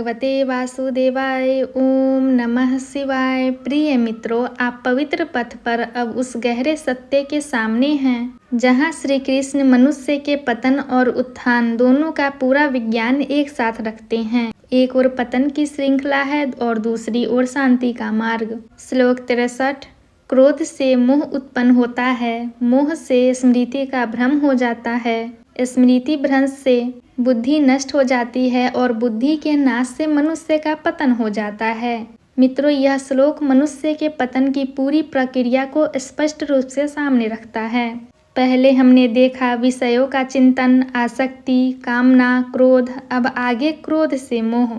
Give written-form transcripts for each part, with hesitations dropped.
भगवते वासुदेवाय। ओम नमः शिवाय। प्रिय मित्रों, आप पवित्र पथ पर अब उस गहरे सत्य के सामने हैं जहां श्री कृष्ण मनुष्य के पतन और उत्थान दोनों का पूरा विज्ञान एक साथ रखते हैं। एक ओर पतन की श्रृंखला है और दूसरी ओर शांति का मार्ग। श्लोक 63। क्रोध से मोह उत्पन्न होता है, मोह से स्मृति का भ्रम हो जाता है, स्मृति भ्रंश से बुद्धि नष्ट हो जाती है और बुद्धि के नाश से मनुष्य का पतन हो जाता है। मित्रों, यह श्लोक मनुष्य के पतन की पूरी प्रक्रिया को स्पष्ट रूप से सामने रखता है। पहले हमने देखा विषयों का चिंतन, आसक्ति, कामना, क्रोध। अब आगे क्रोध से मोह।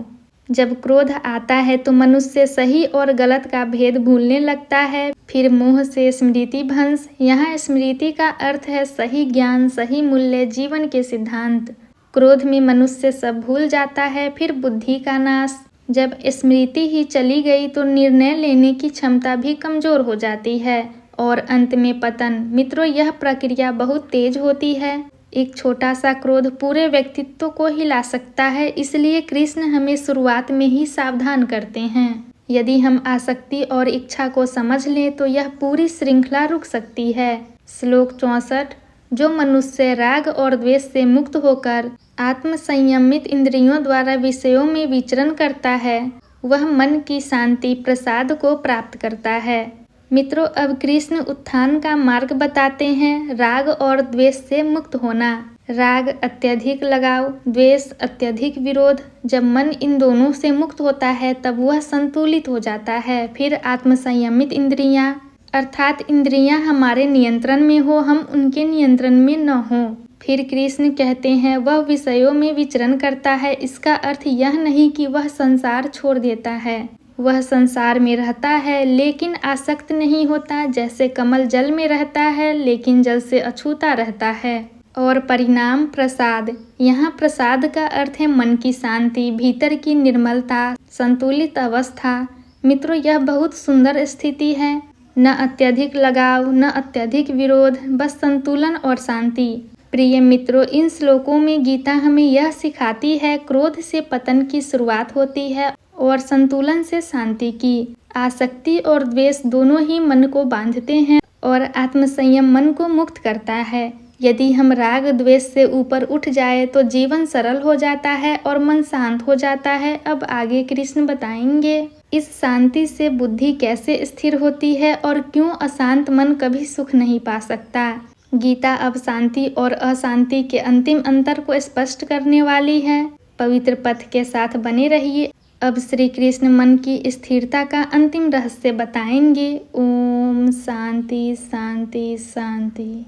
जब क्रोध आता है तो मनुष्य सही और गलत का भेद भूलने लगता है। फिर मोह से स्मृति भ्रंश। यहाँ स्मृति का अर्थ है सही ज्ञान, सही मूल्य, जीवन के सिद्धांत। क्रोध में मनुष्य सब भूल जाता है। फिर बुद्धि का नाश। जब स्मृति ही चली गई तो निर्णय लेने की क्षमता भी कमजोर हो जाती है और अंत में पतन। मित्रों, यह प्रक्रिया बहुत तेज होती है। एक छोटा सा क्रोध पूरे व्यक्तित्व को हिला सकता है। इसलिए कृष्ण हमें शुरुआत में ही सावधान करते हैं। यदि हम आसक्ति और इच्छा को समझ लें तो यह पूरी श्रृंखला रुक सकती है। श्लोक 64। जो मनुष्य राग और द्वेष से मुक्त होकर आत्म संयमित इंद्रियों द्वारा विषयों में विचरण करता है, वह मन की शांति प्रसाद को प्राप्त करता है। मित्रों, अब कृष्ण उत्थान का मार्ग बताते हैं। राग और द्वेष से मुक्त होना। राग अत्यधिक लगाव, द्वेष अत्यधिक विरोध। जब मन इन दोनों से मुक्त होता है तब वह संतुलित हो जाता है। फिर आत्मसंयमित इंद्रियां, अर्थात इंद्रियां हमारे नियंत्रण में हो, हम उनके नियंत्रण में न हो। फिर कृष्ण कहते हैं वह विषयों में विचरण करता है। इसका अर्थ यह नहीं कि वह संसार छोड़ देता है। वह संसार में रहता है लेकिन आसक्त नहीं होता, जैसे कमल जल में रहता है लेकिन जल से अछूता रहता है। और परिणाम प्रसाद। यहाँ प्रसाद का अर्थ है मन की शांति, भीतर की निर्मलता, संतुलित अवस्था। मित्रों, यह बहुत सुंदर स्थिति है। न अत्यधिक लगाव, न अत्यधिक विरोध, बस संतुलन और शांति। प्रिय मित्रों, इन श्लोकों में गीता हमें यह सिखाती है क्रोध से पतन की शुरुआत होती है और संतुलन से शांति की। आसक्ति और द्वेष दोनों ही मन को बांधते हैं और आत्मसंयम मन को मुक्त करता है। यदि हम राग द्वेष से ऊपर उठ जाए तो जीवन सरल हो जाता है और मन शांत हो जाता है। अब आगे कृष्ण बताएंगे इस शांति से बुद्धि कैसे स्थिर होती है और क्यों अशांत मन कभी सुख नहीं पा सकता। गीता अब शांति और अशांति के अंतिम अंतर को स्पष्ट करने वाली है। पवित्र पथ के साथ बने रहिए। अब श्री कृष्ण मन की स्थिरता का अंतिम रहस्य बताएंगे। ओम शांति शांति शांति।